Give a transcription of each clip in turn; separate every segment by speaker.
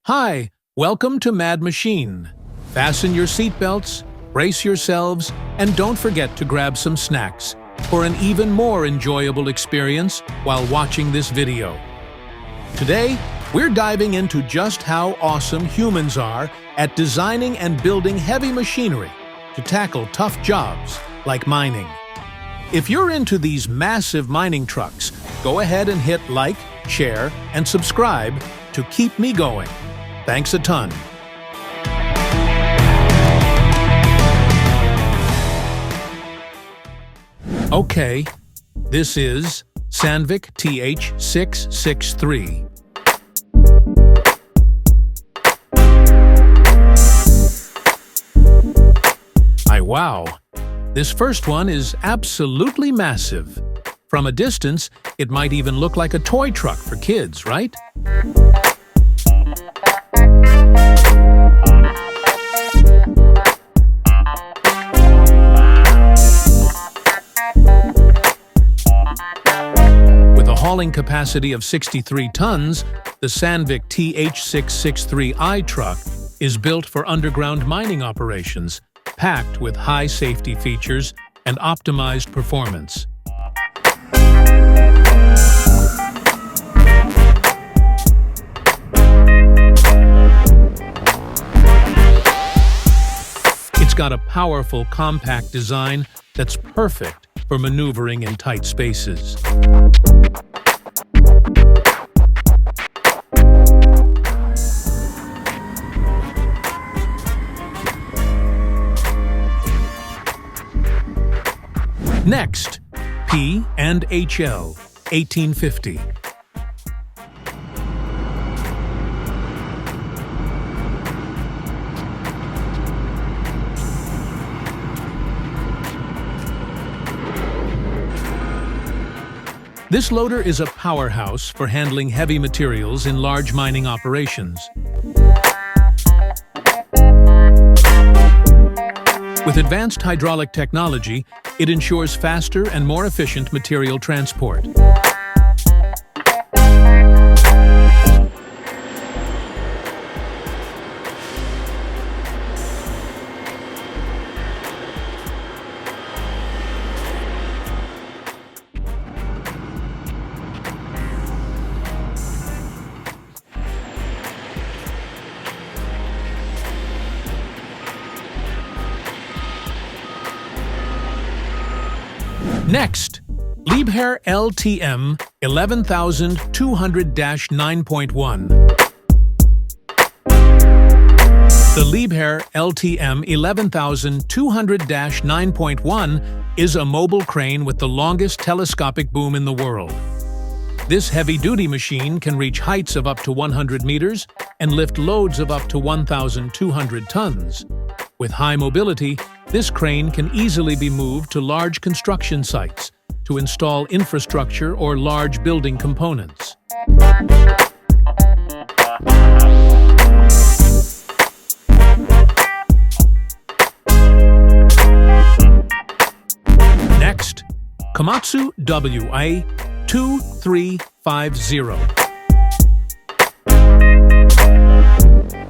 Speaker 1: Hi, welcome to madmachine. Fasten your seatbelts, brace yourselves, and don't forget to grab some snacks for an even more enjoyable experience while watching this video. Today, we're diving into just how awesome humans are at designing and building heavy machinery to tackle tough jobs like mining. If you're into these massive mining trucks, go ahead and hit like, share, and subscribe to keep me going. Thanks a ton. Okay, this is Sandvik TH663. Wow, this first one is absolutely massive. From a distance, it might even look like a toy truck for kids, right? With a hauling capacity of 63 tons, the Sandvik TH663i truck is built for underground mining operations, packed with high safety features and optimized performance. It's got a powerful, compact design that's perfect for maneuvering in tight spaces. Next, P&HL 1850. This loader is a powerhouse for handling heavy materials in large mining operations. With advanced hydraulic technology, it ensures faster and more efficient material transport. Next, Liebherr LTM 11200-9.1. The Liebherr LTM 11200-9.1 is a mobile crane with the longest telescopic boom in the world. This heavy-duty machine can reach heights of up to 100 meters and lift loads of up to 1,200 tons. With high mobility, this crane can easily be moved to large construction sites to install infrastructure or large building components. Next, Komatsu WA 2350.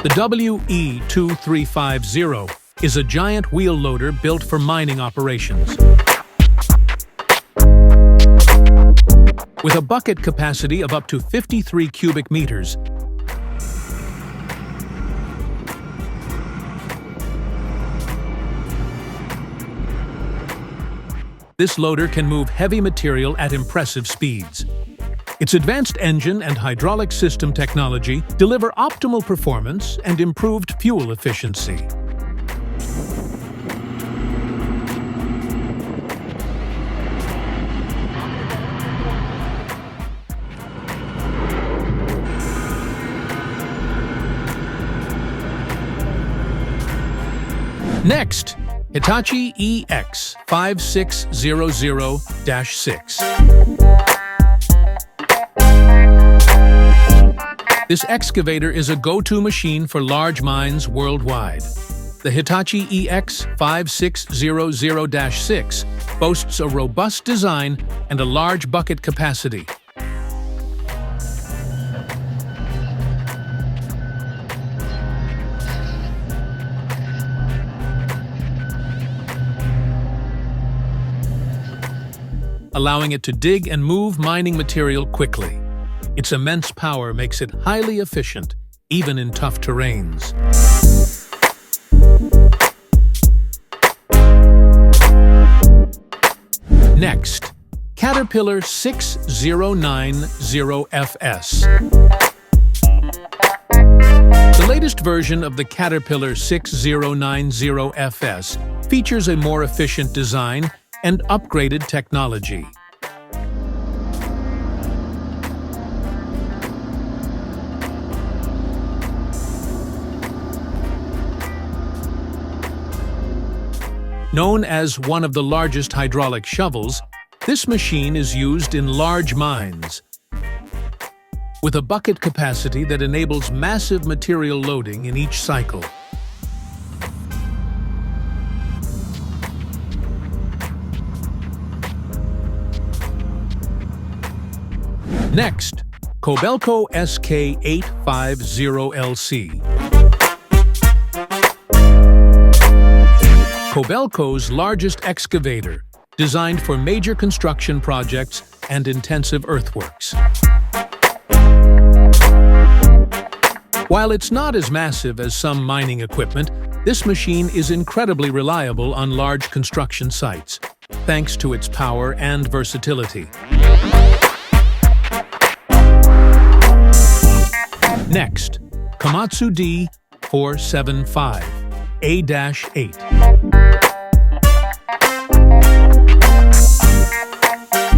Speaker 1: The WE2350 is a giant wheel loader built for mining operations. With a bucket capacity of up to 53 cubic meters, this loader can move heavy material at impressive speeds. Its advanced engine and hydraulic system technology deliver optimal performance and improved fuel efficiency. Next, Hitachi EX5600-6. This excavator is a go-to machine for large mines worldwide. The Hitachi EX5600-6 boasts a robust design and a large bucket capacity. allowing it to dig and move mining material quickly. Its immense power makes it highly efficient, even in tough terrains. Next, Caterpillar 6090FS. The latest version of the Caterpillar 6090FS features a more efficient design and upgraded technology. Known as one of the largest hydraulic shovels, this machine is used in large mines. With a bucket capacity that enables massive material loading in each cycle. Next, Kobelco SK850LC. Kobelco's largest excavator, designed for major construction projects and intensive earthworks. While it's not as massive as some mining equipment, this machine is incredibly reliable on large construction sites, thanks to its power and versatility. Next, Komatsu D475A-8.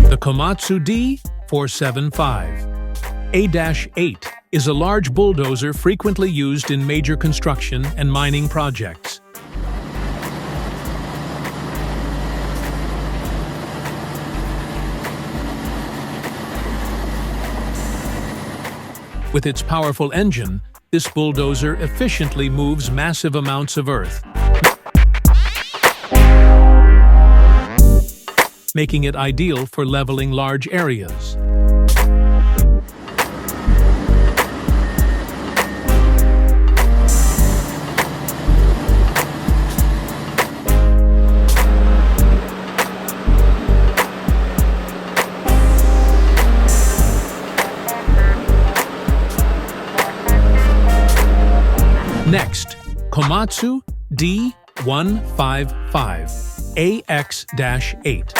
Speaker 1: The Komatsu D475A-8 is a large bulldozer frequently used in major construction and mining projects. With its powerful engine, this bulldozer efficiently moves massive amounts of earth, making it ideal for leveling large areas. Next, Komatsu D155AX-8.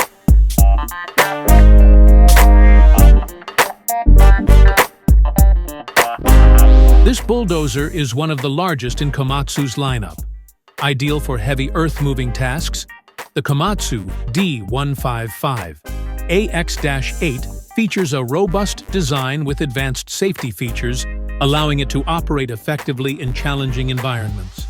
Speaker 1: This bulldozer is one of the largest in Komatsu's lineup. Ideal for heavy earth-moving tasks, the Komatsu D155AX-8 features a robust design with advanced safety features, allowing it to operate effectively in challenging environments.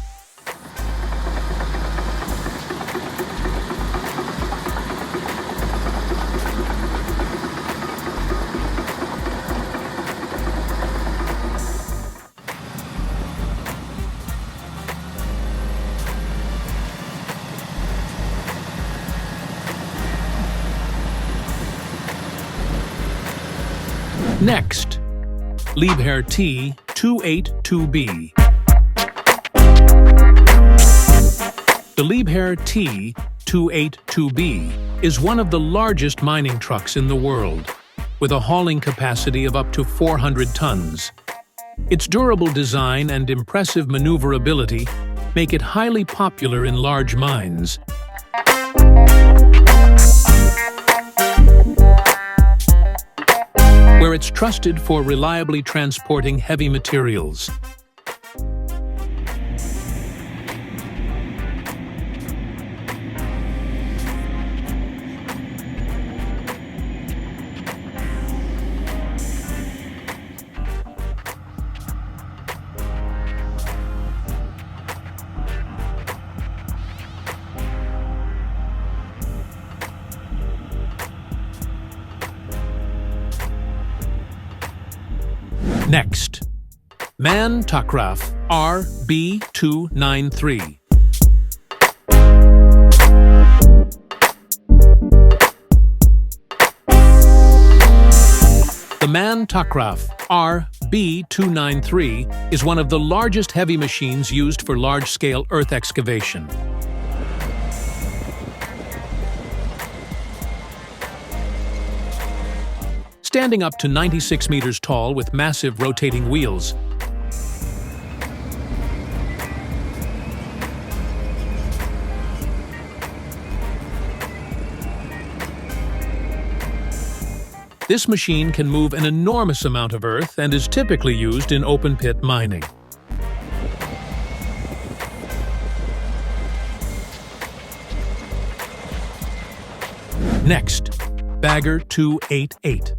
Speaker 1: Next, Liebherr T282B. The Liebherr T282B is one of the largest mining trucks in the world, with a hauling capacity of up to 400 tons. Its durable design and impressive maneuverability make it highly popular in large mines. Where it's trusted for reliably transporting heavy materials. Next, MAN Takraf RB293. The MAN Takraf RB293 is one of the largest heavy machines used for large-scale earth excavation. standing up to 96 meters tall with massive rotating wheels. This machine can move an enormous amount of earth and is typically used in open-pit mining. Next, Bagger 288.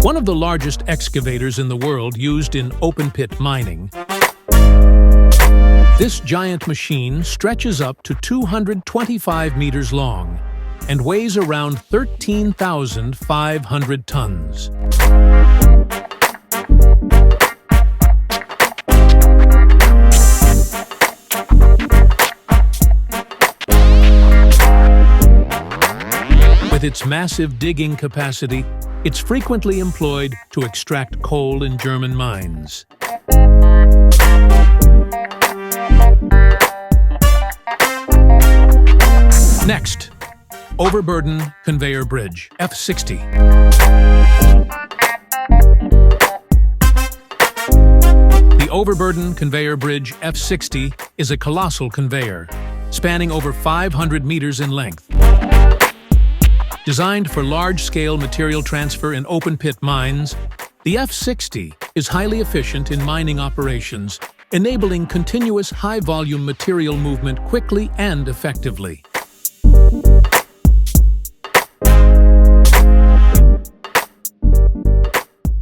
Speaker 1: One of the largest excavators in the world used in open-pit mining. This giant machine stretches up to 225 meters long and weighs around 13,500 tons. With its massive digging capacity, it's frequently employed to extract coal in German mines. Next, Overburden Conveyor Bridge, F60. The Overburden Conveyor Bridge F60 is a colossal conveyor, spanning over 500 meters in length. Designed for large-scale material transfer in open-pit mines, the F60 is highly efficient in mining operations, enabling continuous high-volume material movement quickly and effectively.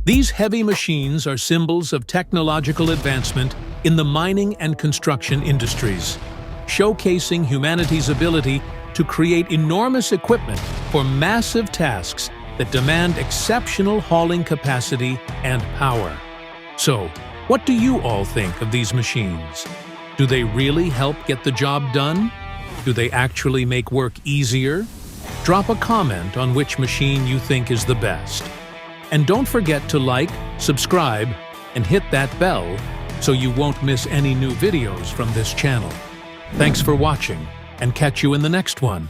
Speaker 1: These heavy machines are symbols of technological advancement in the mining and construction industries, showcasing humanity's ability to create enormous equipment for massive tasks that demand exceptional hauling capacity and power. So, what do you all think of these machines? Do they really help get the job done? Do they actually make work easier? Drop a comment on which machine you think is the best. And don't forget to like, subscribe, and hit that bell so you won't miss any new videos from this channel. Thanks for watching, and catch you in the next one.